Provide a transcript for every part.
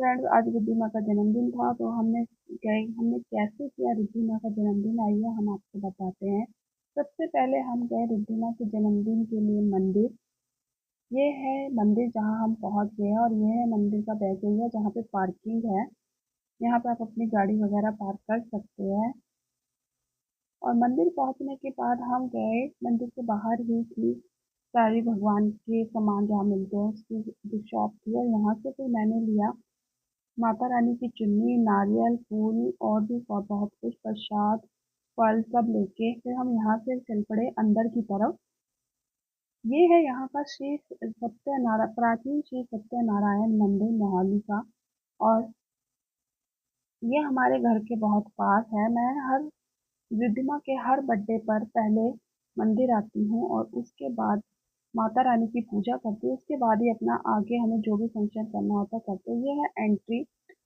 Friends, आज रिद्धि माँ का जन्मदिन था तो हमने कैसे किया रिद्धि माँ का जन्मदिन, आइए हम आपको बताते हैं। सबसे पहले हम गए रिद्धि माँ के जन्मदिन के लिए मंदिर। ये है मंदिर जहाँ हम पहुँच गए हैं और ये है मंदिर का बैक एरिया जहाँ पे पार्किंग है। यहाँ पे आप अपनी गाड़ी वगैरह पार्क कर सकते हैं। और मंदिर पहुँचने के बाद हम गए, मंदिर के बाहर ही थी सारी भगवान के सामान जहाँ मिलते हैं उसकी जो शॉप थी, और यहाँ से फिर मैंने लिया माता रानी की चुन्नी, नारियल, फूल और भी बहुत कुछ, प्रसाद, फल सब लेके फिर हम यहाँ से चल पड़े अंदर की तरफ। ये है यहाँ का प्राचीन श्री सत्यनारायण मंदिर मोहाली का। और ये हमारे घर के बहुत पास है। मैं हर रिद्धिमा के हर बर्थडे पर पहले मंदिर आती हूँ और उसके बाद माता रानी की पूजा करती हूँ। उसके बाद ही अपना आगे हमें जो भी फंक्शन करना होता है करते हैं। ये है एंट्री,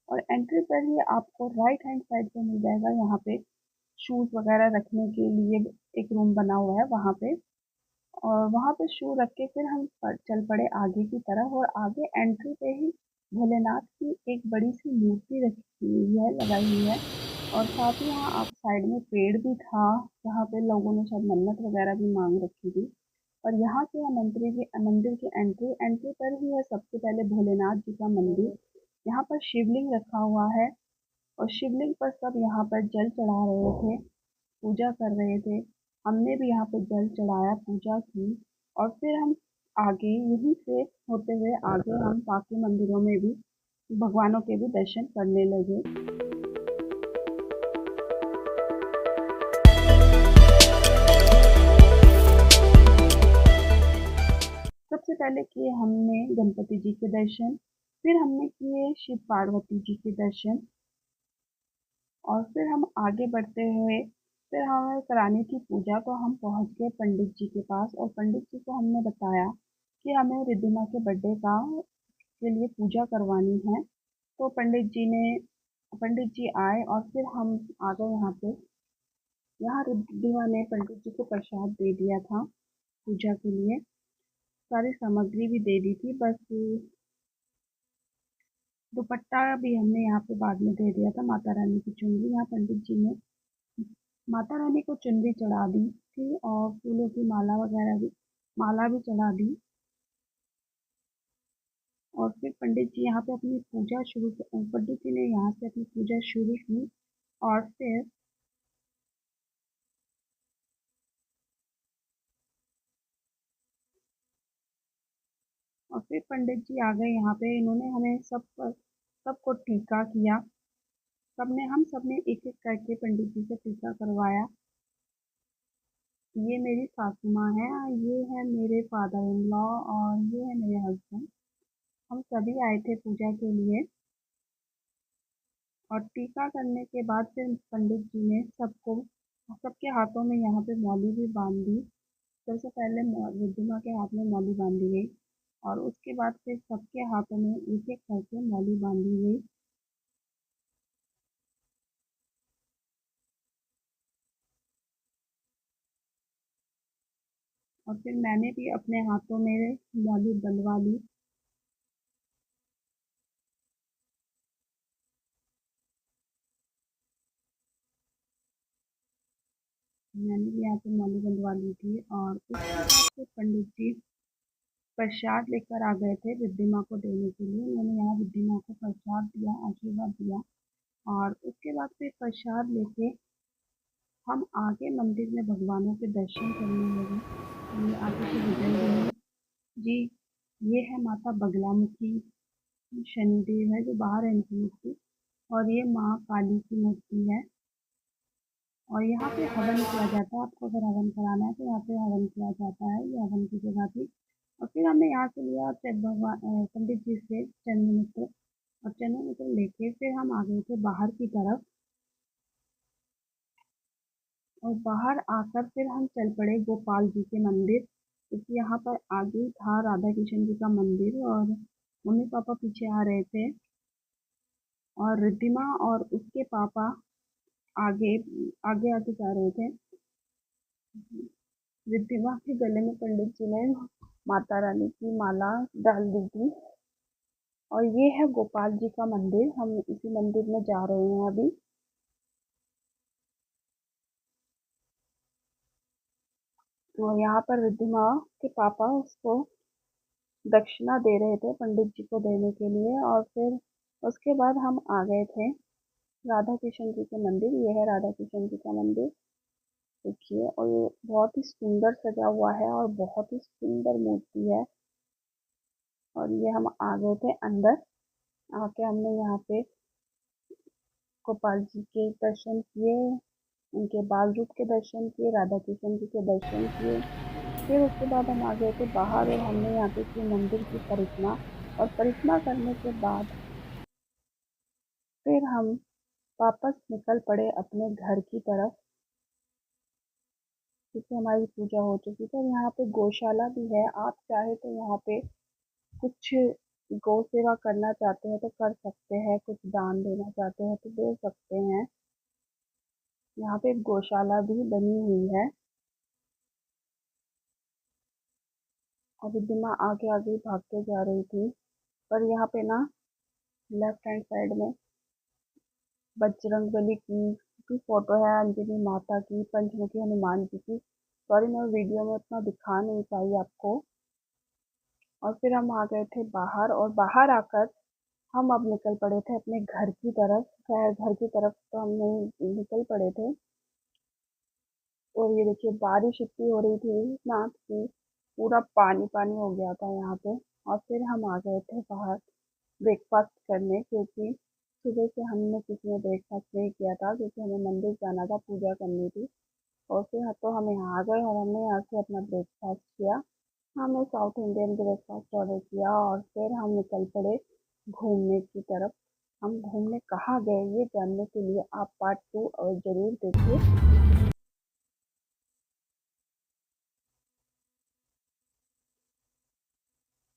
और एंट्री पर ही आपको राइट हैंड साइड पे मिल जाएगा यहाँ पे शूज वगैरह रखने के लिए एक रूम बना हुआ है वहाँ पे। और वहाँ पे शू रख के फिर हम चल पड़े आगे की तरफ, और आगे एंट्री पे ही भोलेनाथ की एक बड़ी सी मूर्ति रखी हुई है, लगाई हुई है। और साथ ही यहाँ आप साइड में पेड़ भी था जहाँ पे लोगों ने शायद मन्नत वगैरह भी मांग रखी थी। और यहाँ से है मंदिर की एंट्री। एंट्री पर ही है सबसे पहले भोलेनाथ जी का मंदिर। यहाँ पर शिवलिंग रखा हुआ है और शिवलिंग पर सब यहाँ पर जल चढ़ा रहे थे, पूजा कर रहे थे। हमने भी यहाँ पे जल चढ़ाया, पूजा की। और फिर हम आगे यहीं से होते हुए आगे हम बाकी मंदिरों में भी भगवानों के भी दर्शन करने लगे। सबसे पहले किए हमने गणपति जी के दर्शन, फिर हमने किए शिव पार्वती जी के दर्शन। और फिर हम आगे बढ़ते हुए फिर हमें करानी थी पूजा, तो हम पहुंच गए पंडित जी के पास। और पंडित जी को हमने बताया कि हमें रिद्धिमा के बर्थडे का के लिए पूजा करवानी है। तो पंडित जी आए और फिर हम आ गए यहाँ पे। यहाँ रिद्धिमा ने पंडित जी को प्रसाद दे दिया था पूजा के लिए, सारी सामग्री भी दे दी थी। बस दुपट्टा भी हमने यहाँ पे बाद में दे दिया था, माता रानी की चुनरी। यहाँ पंडित जी ने माता रानी को चुनरी चढ़ा दी थी और फूलों की माला भी चढ़ा दी। और फिर पंडित जी यहाँ पे अपनी पंडित जी ने यहाँ से अपनी पूजा शुरू की। और फिर पंडित जी आ गए यहाँ पे। इन्होंने हमें सबको टीका किया। हम सबने एक एक करके पंडित जी से टीका करवाया। ये मेरी सासू माँ है, ये है मेरे फादर इन लॉ, और ये है मेरे हस्बैंड। हम सभी आए थे पूजा के लिए। और टीका करने के बाद फिर पंडित जी ने सबके हाथों में यहाँ पे मौली भी बांध दी। सबसे पहले रिद्धिमा के हाथ में मौली बांधी गई, और उसके बाद फिर सबके हाथों में एक एक करके मौली बांधी गई। और फिर मैंने भी अपने हाथों में मौली बंधवा ली। मैंने भी यहाँ पे मौली बंधवा ली थी। और उसके बाद फिर पंडित जी प्रसाद लेकर आ गए थे रिद्धि माँ को देने के लिए। उन्होंने यहाँ रिद्धि माँ को प्रसाद दिया, आशीर्वाद दिया। और उसके बाद फिर प्रसाद लेके हम आगे मंदिर में भगवानों के दर्शन करने लगे। ये आगे से गुजर रही जी, ये है माता बगलामुखी शनिदेव है जो बाहर है इनकी मूर्ति। और ये माँ काली की मूर्ति है। और यहाँ पे हवन किया जाता है, आपको अगर हवन कराना है तो यहाँ पे हवन किया जाता है, ये हवन की जगह थी। और फिर हमने यहाँ से लिया पंडित जी से चंद्र मित्र, और चंद्र मित्र लेके फिर हम आ गए थे बाहर की तरफ। और बाहर आकर फिर हम चल पड़े गोपाल जी के मंदिर, क्योंकि यहाँ पर आगे ही था राधा कृष्ण जी का मंदिर। और मम्मी पापा पीछे आ रहे थे, और रिद्धिमा और उसके पापा आगे आगे आगे जा रहे थे। रिद्धिमा के गले में पंडित जी ने माता रानी की माला डाल दी थी। और ये है गोपाल जी का मंदिर, हम इसी मंदिर में जा रहे हैं अभी। और यहाँ पर रिद्धिमा के पापा उसको दक्षिणा दे रहे थे पंडित जी को देने के लिए, और फिर उसके बाद हम आ गए थे राधा कृष्ण जी के मंदिर। ये है राधा कृष्ण जी का मंदिर, देखिए। और ये बहुत ही सुंदर सजा हुआ है और बहुत ही सुंदर मूर्ति है। और ये हम आ गए थे अंदर, आके हमने यहाँ पे गोपाल जी के दर्शन किए, उनके बाल रूप के दर्शन किए, राधा कृष्ण जी के दर्शन किए। फिर उसके बाद हम आ गए थे बाहर और हमने यहाँ पे की मंदिर की परिक्रमा। और परिक्रमा करने के बाद फिर हम वापस निकल पड़े अपने घर की तरफ, क्योंकि हमारी पूजा हो चुकी थी। और यहाँ पे गौशाला भी है, आप चाहे तो यहाँ पे कुछ गौ सेवा करना चाहते हैं तो कर सकते हैं, कुछ दान देना चाहते हैं तो दे सकते हैं। यहाँ पे एक गौशाला भी बनी हुई है। और रिद्धिमा आगे आगे भागते जा रही थी, पर यहाँ पे ना लेफ्ट हैंड साइड में बजरंगबली की भी फोटो है, अंजनी माता की, पंचमुखी हनुमान जी की। सॉरी, मैं वीडियो में उतना दिखा नहीं पाई आपको। और फिर हम आ गए थे बाहर, और बाहर आकर हम अब निकल पड़े थे अपने घर की तरफ। खैर, घर की तरफ तो हम नहीं निकल पड़े थे। और ये देखिए, बारिश इतनी हो रही थी ना कि पूरा पानी पानी हो गया था यहाँ पे। और फिर हम आ गए थे बाहर ब्रेकफास्ट करने, क्योंकि सुबह से हमने किसी ने ब्रेकफास्ट नहीं किया था, क्योंकि हमें मंदिर जाना था, पूजा करनी थी। और फिर तो हम यहाँ आ गए और हमने यहाँ से अपना ब्रेकफास्ट किया। हमने साउथ इंडियन ब्रेकफास्ट ऑर्डर किया और फिर हम निकल पड़े घूमने की तरफ। हम घूमने कहाँ गए ये जानने के लिए आप पार्ट 2 और ज़रूर देखिए।